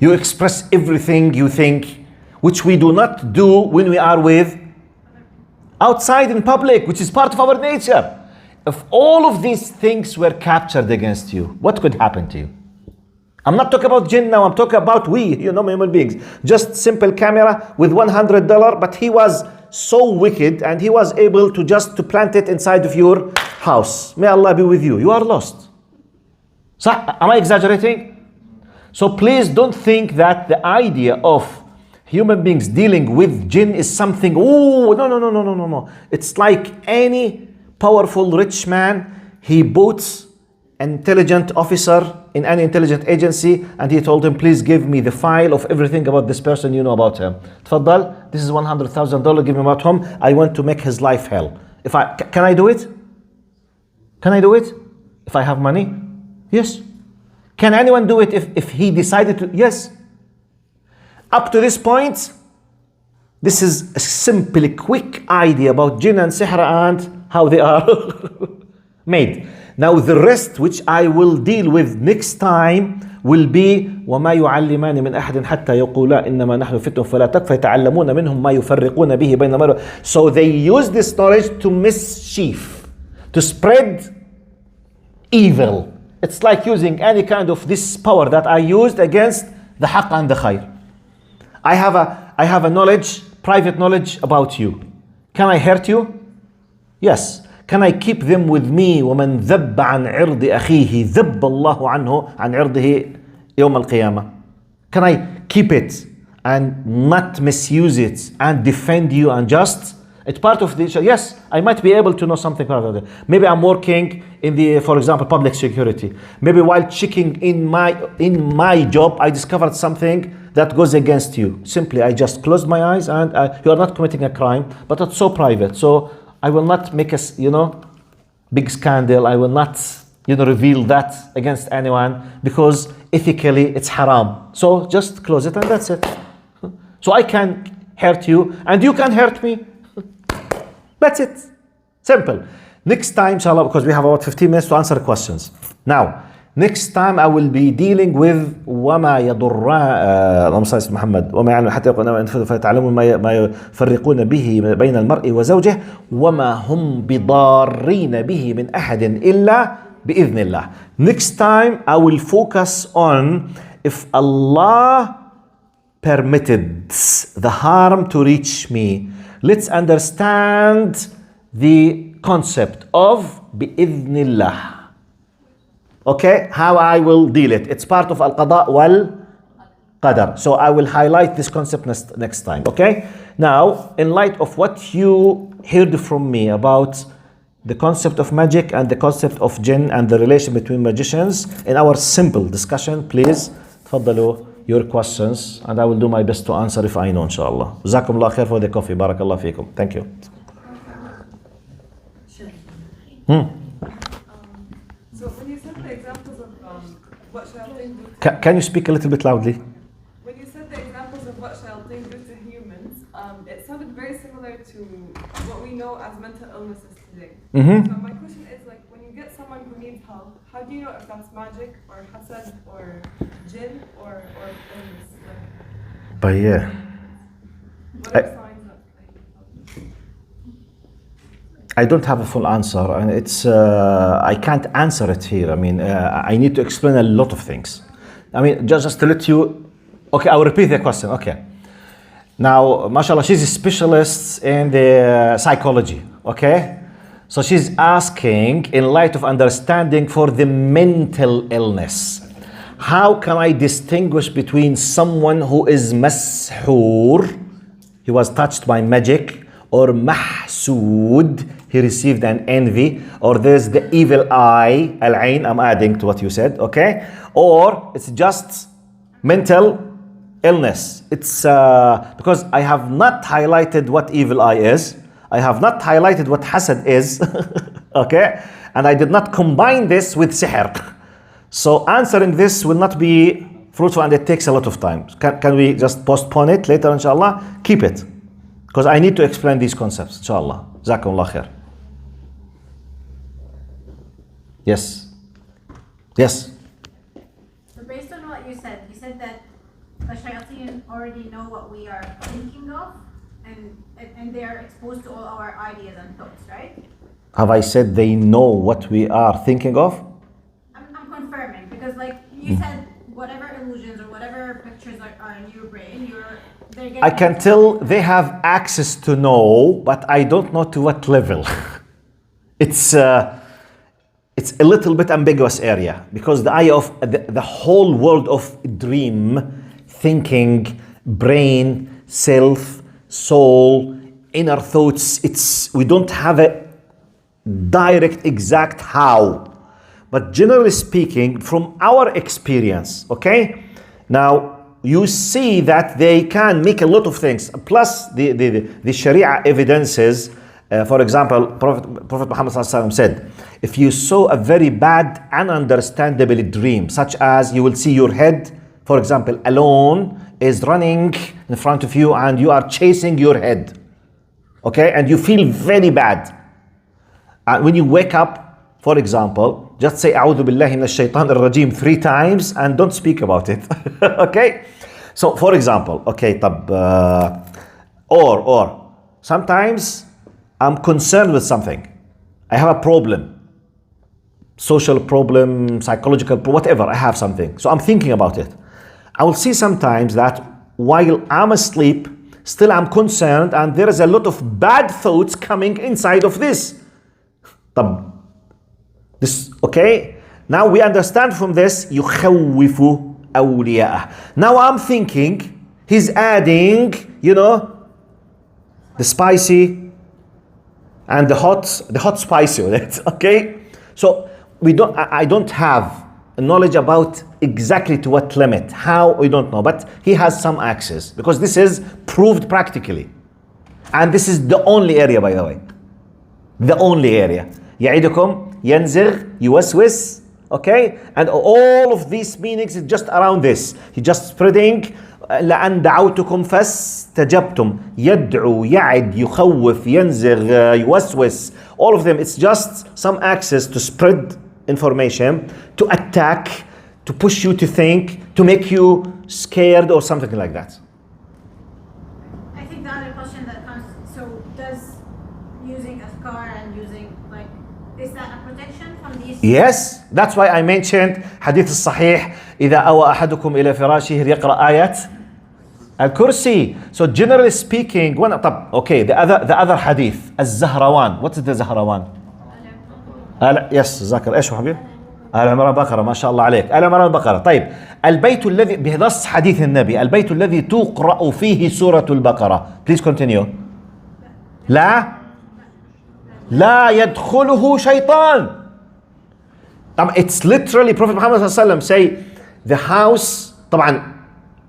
You express everything you think, which we do not do when we are with outside in public, which is part of our nature. If all of these things were captured against you, what could happen to you? I'm not talking about jinn now, I'm talking about we, human beings. Just simple camera with $100, but he was so wicked and he was able to plant it inside of your house, may Allah be with you, you are lost. So, am I exaggerating? So please don't think that the idea of human beings dealing with jinn is something, oh, no. It's like any powerful rich man, he bought an intelligent officer in any intelligent agency and he told him, please give me the file of everything about this person you know about him. Tfaddal, this is $100,000, give me about him. I want to make his life hell. Can I do it? Can I do it? If I have money? Yes. Can anyone do it if he decided to? Yes. Up to this point, this is a simply quick idea about jinn and sihr and how they are made. Now the rest which I will deal with next time will be وما يعلمان من أحد حتى يقولا إنما نحن فتنة فلا تكفر يتعلمون منهم ما يفرقون به بين المرء. So they use this knowledge to mischief, to spread evil. It's like using any kind of this power that I used against the haqq and the khair. I have a knowledge, private knowledge about you. Can I hurt you? Yes. Can I keep them with me? ومن ذب عن عرض أخيه ذب الله عنه عن عرضه يوم القيامة. Can I keep it and not misuse it and defend you and just? It's part of the, yes, I might be able to know something about it. Maybe I'm working in the, for example, public security. Maybe while checking in my job, I discovered something that goes against you. Simply, I just closed my eyes and you are not committing a crime, but it's so private. So I will not make a, big scandal. I will not, reveal that against anyone because ethically it's haram. So just close it and that's it. So I can hurt you and you can hurt me. That's it. Simple. Next time, inshallah, because we have about 15 minutes to answer questions. Now, next time I will be dealing with وما يضران اللهم صل على محمد وما يعلم حتى يقولون فيتعلمون ما يفرقون به بين المرء وزوجه وما هم بضارين به من أحد إلا بإذن الله. Next time I will focus on if Allah permitted the harm to reach me. Let's understand the concept of بإذن الله. Okay, how I will deal it. It's part of al-qada wal-qadar. So I will highlight this concept next time. Okay? Now, in light of what you heard from me about the concept of magic and the concept of jinn and the relation between magicians, in our simple discussion, please, تفضلوا your questions and I will do my best to answer if I know, inshallah. جزاكم الله خير for the coffee. Barakallah feekum. Thank you. So when you said the examples of what shayateen do Can you speak a little bit loudly? when you said the examples of what shayateen do to humans, it sounded very similar to what we know as mental illnesses today. Mm-hmm. So my question is, like, when you get someone who needs help, how do you know if that's magic or hasad or jinn or illness? But yeah. What are signs that I don't have a full answer, and it's I can't answer it here. I mean, I need to explain a lot of things. I mean, just to let you. Okay, I will repeat the question. Okay. Now, mashallah, she's a specialist in the psychology. Okay, so she's asking, in light of understanding for the mental illness, how can I distinguish between someone who is mashoor, he was touched by magic, or mahsood, he received an envy, or there's the evil eye, al-ain, I'm adding to what you said, okay? Or it's just mental illness. It's because I have not highlighted what evil eye is. I have not highlighted what hasad is, okay? And I did not combine this with sihr. So answering this will not be fruitful and it takes a lot of time. Can we just postpone it later, inshallah? Keep it. Because I need to explain these concepts, inshallah. Jazakumullah khair. Yes. Yes. So based on what you said that the shayateen already know what we are thinking of and they are exposed to all our ideas and thoughts, right? Have I said they know what we are thinking of? I'm confirming because like you said, whatever illusions or whatever pictures are in your brain, they're getting. I can tell they have access to know, but I don't know to what level. It's it's a little bit ambiguous area, because the idea of the whole world of dream, thinking, brain, self, soul, inner thoughts, we don't have a direct exact how. But generally speaking, from our experience, okay? Now, you see that they can make a lot of things. Plus, the Sharia evidences, for example, Prophet Muhammad said, if you saw a very bad, ununderstandable dream, such as you will see your head, for example, alone, is running in front of you and you are chasing your head, okay? And you feel very bad. And when you wake up, for example, just say أعوذ بالله من الشيطان الرجيم 3 times and don't speak about it. Okay? So for example, okay, or sometimes I'm concerned with something. I have a problem. Social problem, psychological problem, whatever, I have something. So I'm thinking about it. I will see sometimes that while I'm asleep, still I'm concerned and there is a lot of bad thoughts coming inside of this. This, okay? Now we understand from this, يخوف أولياءه. Now I'm thinking, he's adding, the spicy and the hot spicy on it, okay? So I don't have knowledge about exactly to what limit, how, we don't know, but he has some access, because this is proved practically. And this is the only area, by the way. The only area. يعيدكم ينزغ يوسوس, okay? And all of these meanings is just around this. He just spreading لأن دعوتكم فاستجبتم, يدعو, يعد, يخوف, ينزغ, يوسوس. All of them, it's just some access to spread information, to attack, to push you to think, to make you scared or something like that. I think the other question that comes, so does using أذكار and using, like, is that a protection from these? Yes, that's why I mentioned حديث الصحيح إذا أوى أحدكم إلى فراشه يقرأ آية الكرسي. So generally speaking, okay, the other hadith, الزهروان. What is the زهروان? يس ذاكر ايش حبيبي؟ آل عمران بقرة، ما شاء الله عليك. آل عمران بقرة. طيب البيت الذي بنص حديث النبي، البيت الذي تقرأ فيه سورة البقرة. Please continue. لا يدخله شيطان. It's literally Prophet Muhammad صلى الله عليه وسلم say the house. طبعا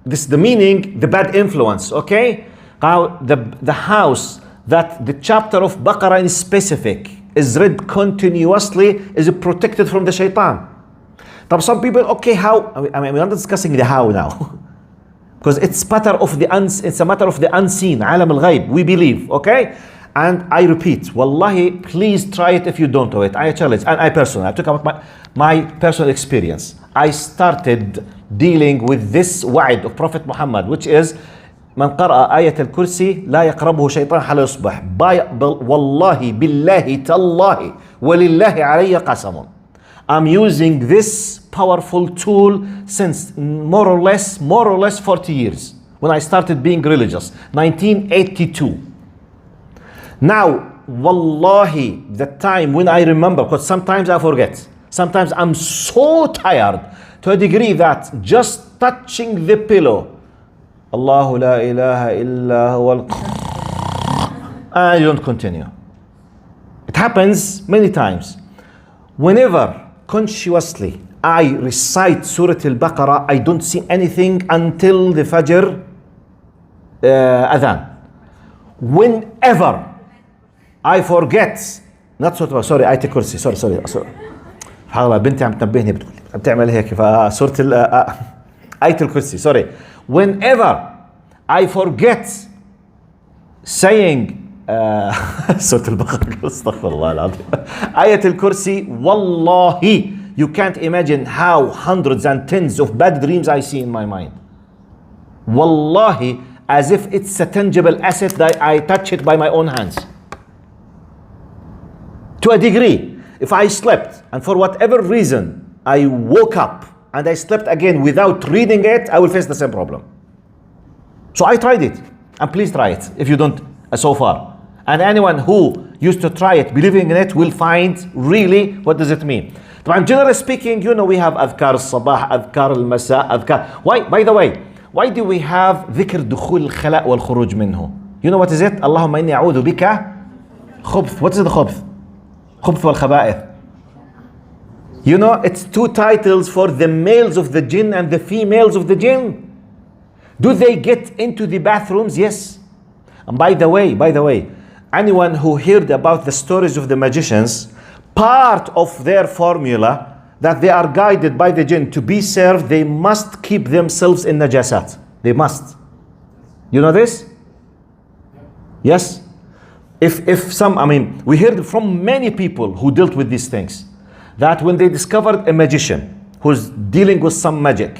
this is the meaning, the bad influence. Okay, the house that the chapter of Baqarah in specific is read continuously is protected from the shaitan. Some people, okay, how? I mean, we're not discussing the how now, because it's a matter of the unseen, عالم الغيب. We believe, okay? And I repeat, wallahi, please try it if you don't do it. I challenge, and I took about my personal experience. I started dealing with this wa'id of Prophet Muhammad, which is من قرأ آية الكرسي لا يقربه شيطان حتى يصبح. والله بالله تالله ولله علي قسم. I'm using this powerful tool since more or less 40 years, when I started being religious, 1982. Now, wallahi, the time when I remember, because sometimes I forget, sometimes I'm so tired to a degree that just touching the pillow, الله لا إله إلا هو I don't continue. It happens many times. Whenever consciously I recite Surah Al-Baqarah, I don't see anything until the Fajr Adhan. Whenever I forget, not Surah, sorry, آية الكرسي, sorry. سبحان الله, بنتي عم تنبهني بتعمل هيك فسورة آية الكرسي, sorry. Whenever I forget saying سورة البقرة, استغفر الله العظيم, آية الكرسي, wallahi, you can't imagine how hundreds and tens of bad dreams I see in my mind. Wallahi, as if it's a tangible asset that I touch it by my own hands. To a degree, if I slept and for whatever reason I woke up and I slept again without reading it, I will face the same problem. So I tried it, and please try it if you don't so far. And anyone who used to try it, believing in it, will find really what does it mean. طبعا generally speaking, you know, we have أذكار الصباح, أذكار المساء, أذكار. Why, by the way, why do we have ذكر دخول الخلاء والخروج منه? You know what is it? اللهم إني أعوذ بك خبث. What is the خبث? خبث والخبائث. You know, it's two titles for the males of the jinn and the females of the jinn. Do they get into the bathrooms? Yes. And by the way, anyone who heard about the stories of the magicians, part of their formula that they are guided by the jinn to be served, they must keep themselves in najasat. They must. You know this? Yes. If some, I mean, we heard from many people who dealt with these things, that when they discovered a magician who's dealing with some magic,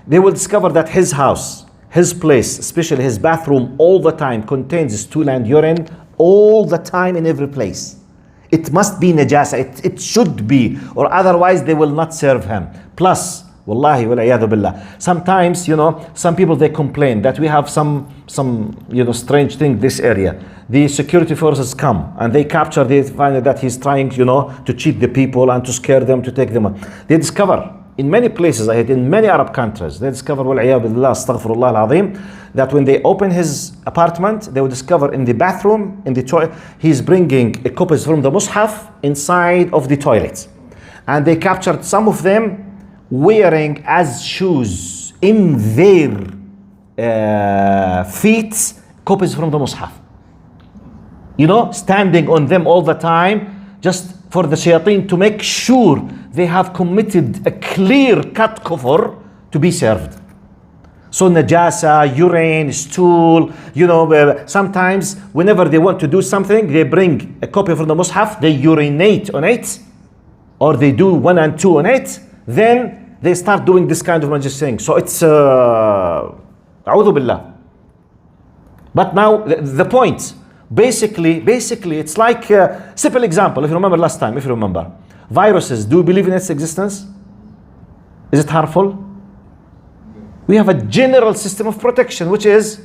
they will discover that his house, his place, especially his bathroom, all the time contains stool and urine all the time in every place. It must be najasa, it should be, or otherwise they will not serve him. Plus, wallahi wal billah, sometimes, you know, some people they complain that we have some you know, strange thing this area. The security forces come and they capture, they find that he's trying, you know, to cheat the people and to scare them, to take them. They discover in many places, in many Arab countries, they discover, astaghfirullah al-azim, that when they open his apartment, they will discover in the bathroom, in the toilet, he's bringing copies from the Mus'haf inside of the toilet. And they captured some of them wearing as shoes in their feet copies from the Mus'haf. You know, standing on them all the time, just for the shayateen to make sure they have committed a clear-cut kufr to be served. So najasa, urine, stool, you know, sometimes whenever they want to do something, they bring a copy from the Mus'haf, they urinate on it, or they do 1 and 2 on it, then they start doing this kind of magic thing. So it's a'udhu billah. But now the point, basically it's like a simple example. If you remember last time, viruses, do you believe in its existence? Is it harmful? We have a general system of protection, which is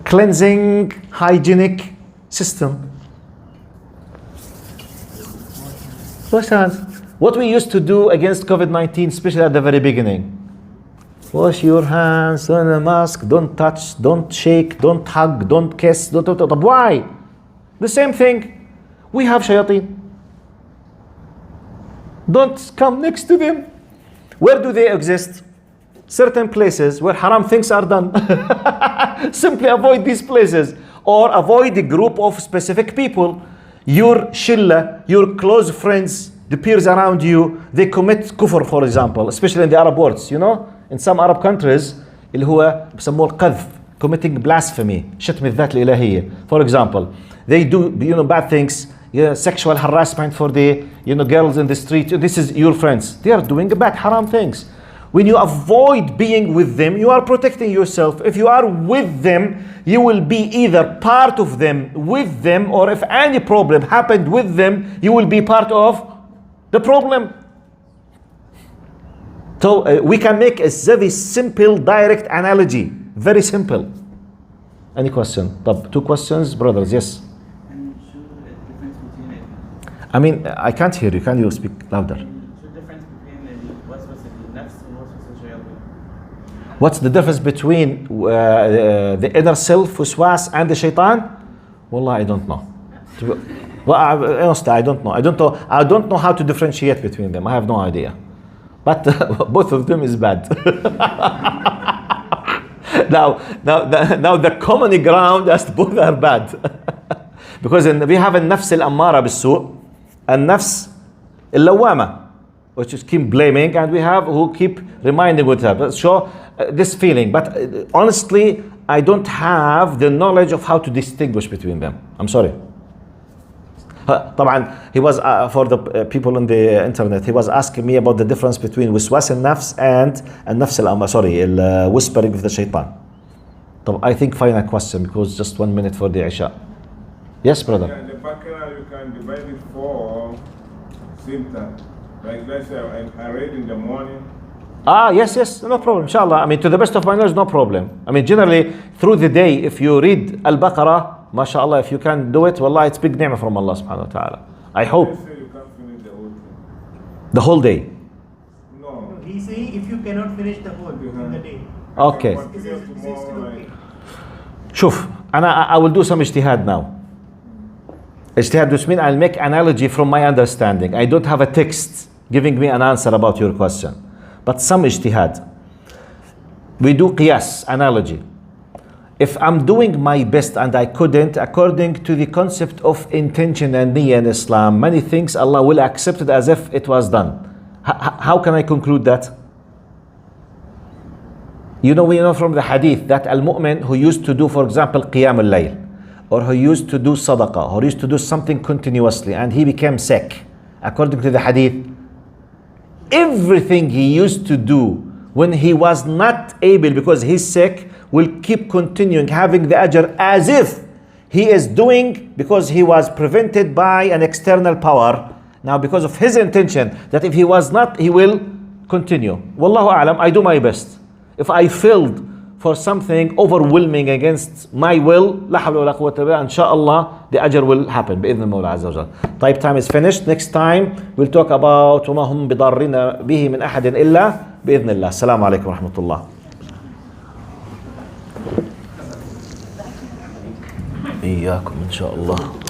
cleansing, hygienic system. What we used to do against COVID-19, especially at the very beginning. Wash your hands, wear a mask, don't touch, don't shake, don't hug, don't kiss, don't. Why? The same thing. We have shayateen. Don't come next to them. Where do they exist? Certain places where haram things are done. Simply avoid these places, or avoid a group of specific people. Your shilla, your close friends, the peers around you, they commit kufr, for example, especially in the Arab worlds, you know. In some Arab countries, اللي هو بسموه القذف, committing blasphemy, شتم الذات الإلهية. For example, they do, you know, bad things, sexual harassment for the, you know, girls in the street. This is your friends. They are doing bad, haram things. When you avoid being with them, you are protecting yourself. If you are with them, you will be either part of them, with them, or if any problem happened with them, you will be part of the problem. So we can make a very simple, direct analogy. Very simple. Any question? 2 questions, brothers? Yes. I mean, I can't hear you. Can you speak louder? What's the difference between the inner self, waswas, and the shaitan? Wallah, I don't know. Well, honestly, I don't know. I don't know how to differentiate between them. I have no idea. But both of them is bad. now the common ground is both are bad. Because we have a nafs al-ammara bis-su', and nafs al-lawama, which is keep blaming, and we have who keep reminding with her. So this feeling. But honestly, I don't have the knowledge of how to distinguish between them. I'm sorry. طبعا he was for the people on the internet, he was asking me about the difference between waswas al-nafs and nafs al-amara, whispering of the shaitan. I think final question, because just 1 minute for the Isha. Yes, brother. Yeah, in the Baqarah you can divide it for symptoms. Like let's say I read in the morning. Yes, no problem, inshallah. I mean, to the best of my knowledge, no problem. I mean, generally through the day, if you read Al-Baqarah, mashallah, if you can do it, wallah, it's big ni'mah from Allah subhanahu wa ta'ala. I hope. Let's say you can't finish the whole thing. The whole day. No. He's saying if you cannot finish the whole in the day. Okay. Is it still okay? شوف, I will do some ijtihad now. Ijtihad which means I'll make analogy from my understanding. I don't have a text giving me an answer about your question, but some ijtihad. We do qiyas, analogy. If I'm doing my best and I couldn't, according to the concept of intention and niyyah in Islam, many things Allah will accept it as if it was done. How can I conclude that? We know from the hadith that al-mu'min who used to do, for example, qiyam al-layl, or who used to do sadaqah, or used to do something continuously, and he became sick, according to the hadith, everything he used to do when he was not able because he's sick will keep continuing having the ajr as if he is doing because he was prevented by an external power. Now because of his intention that if he was not, he will continue. Wallahu a'lam, I do my best. If I failed for something overwhelming against my will, la hawla wa la quwwata illa billah, inshallah the ajr will happen بإذن الله عز وجل. Type time is finished. Next time we'll talk about وما هم بضارين به من أحد إلا بإذن الله. السلام عليكم ورحمة الله. إياكم إن شاء الله.